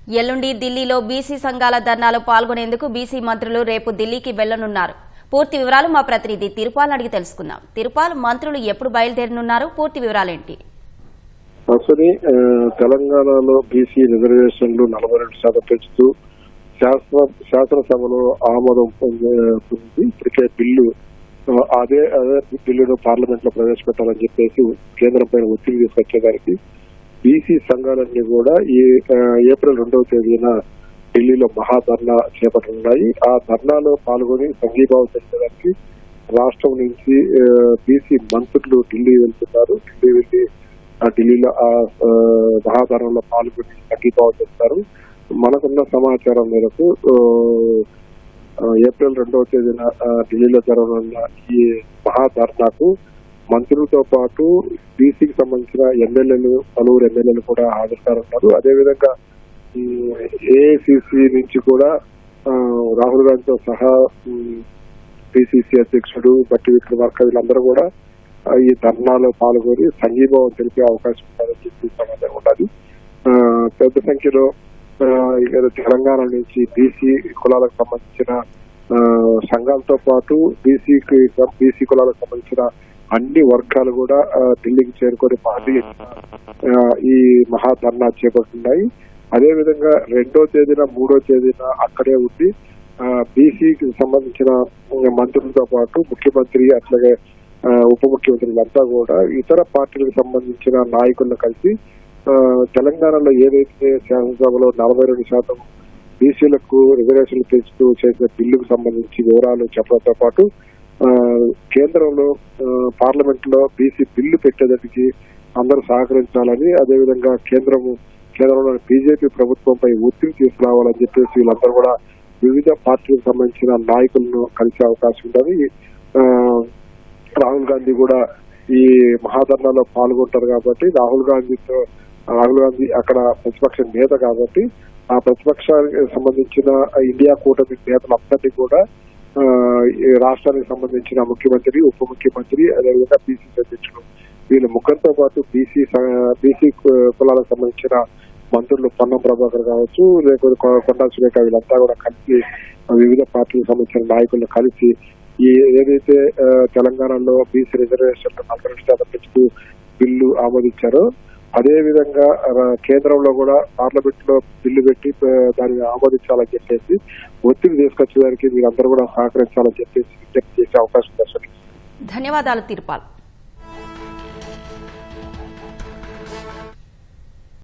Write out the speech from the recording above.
ఎల్లుండి ఢిల్లీలో బీసీ సంఘాల ధర్నాలో పాల్గొనేందుకు బీసీ మంత్రులు రేపు ఢిల్లీకి వెళ్లనున్నారు. పూర్తి వివరాలు మా ప్రతినిధి తిరుపాల్ అడిగి తెలుసుకుందాం. తిరుపాల్, మంత్రులు ఎప్పుడు బయలుదేరనున్నారు? పూర్తి వివరాలేంటి? తెలంగాణలో బీసీ రిజర్వేషన్లు 42% పెంచుతూ శాసనసభలో ఆమోదం పొంది ఇప్పటికే బిల్లు అదే బిల్లును పార్లమెంట్ లో ప్రవేశపెట్టాలని చెప్పేసి కేంద్రం పైన ఒత్తిడి తీసుకొచ్చేదానికి బీసీ సంఘాలన్నీ కూడా ఈ ఏప్రిల్ 2వ తేదీన ఢిల్లీలో మహాధర్నా చేపట్టనున్నాయి. ఆ ధర్నాలో పాల్గొని సంఘీభావం తెలిపేదానికి రాష్ట్రం నుంచి బీసీ మంత్రులు ఢిల్లీ వెళ్తున్నారు. ఢిల్లీలో ఆ మహాధర్నాలో పాల్గొని సంఘీభావం చేస్తారు. మనకున్న సమాచారం మేరకు ఏప్రిల్ 2వ తేదీన ఢిల్లీలో జరగనున్న ఈ మహాధర్నాకు మంత్రులతో పాటు బీసీకి సంబంధించిన పలువురు ఎమ్మెల్యేలు కూడా హాజరుకారున్నారు. అదేవిధంగా ఏఐసిసి నుంచి కూడా రాహుల్ గాంధీతో సహా పిసిసి అధ్యక్షుడు బట్టి విక్రమార్క వీళ్ళందరూ కూడా ఈ ధర్నాలో పాల్గొని సంఘీభావం తెలిపే అవకాశం ఉందని చెప్పి సమాచారం ఉన్నది. పెద్ద సంఖ్యలో తెలంగాణ నుంచి బీసీ కులాలకు సంబంధించిన సంఘాలతో పాటు బీసీ కులాలకు సంబంధించిన అన్ని వర్గాలు కూడా ఢిల్లీకి చేరుకొని పార్టీ ఈ మహాధర్నా చేపడుతున్నాయి. అదేవిధంగా 2వ తేదీన 3వ తేదీన అక్కడే ఉండి బీసీకి సంబంధించిన మంత్రులతో పాటు ముఖ్యమంత్రి అట్లాగే ఉప ముఖ్యమంత్రులంతా కూడా ఇతర పార్టీలకు సంబంధించిన నాయకులను కలిసి తెలంగాణలో ఏదైతే శాసనసభలో 42% బీసీలకు రిజర్వేషన్లు పెంచుతూ చేసిన బిల్లుకు సంబంధించి వివరాలు చెప్పడంతో పాటు కేంద్రంలో పార్లమెంట్ లో బీసీ బిల్లు పెట్టేదానికి అందరూ సహకరించాలని, అదేవిధంగా కేంద్రంలోని బీజేపీ ప్రభుత్వంపై ఒత్తిడి తీసుకురావాలని చెప్పేసి వీళ్ళందరూ కూడా వివిధ పార్టీలకు సంబంధించిన నాయకులను కలిసే అవకాశం ఉంటుంది. రాహుల్ గాంధీ కూడా ఈ మహాధర్నాలో పాల్గొంటారు కాబట్టి రాహుల్ గాంధీ అక్కడ ప్రతిపక్ష నేత కాబట్టి ఆ ప్రతిపక్షానికి సంబంధించిన ఇండియా కూటమి నేతలందరినీ కూడా రాష్ట్రానికి సంబంధించిన ముఖ్యమంత్రి, ఉప ముఖ్యమంత్రి, అదేవిధంగా బీసీసీ అధ్యక్షుడు వీళ్ళ ముగ్గురితో పాటు బీసీ కులాలకు సంబంధించిన మంత్రులు పొన్నం ప్రభాకర్ కావచ్చు, లేకపోతే కొండా సురేఖ వీళ్ళంతా కూడా కలిసి వివిధ పార్టీలకు సంబంధించిన నాయకులను కలిసి ఏదైతే తెలంగాణలో బీసీ రిజర్వేషన్లు 42% పెంచుతూ బిల్లు ఆమోదించారో అదే విధంగా కేంద్రంలో కూడా పార్లమెంట్ లో బిల్లు పెట్టి దాన్ని ఆమోదించాలని చెప్పేసి ఒత్తిడి తీసుకొచ్చేదానికి మీరందరూ కూడా సహకరించాలని చెప్పేసి విజ్ఞప్తి చేసే అవకాశం ఉంది. ధన్యవాదాలు తిరుపాల్.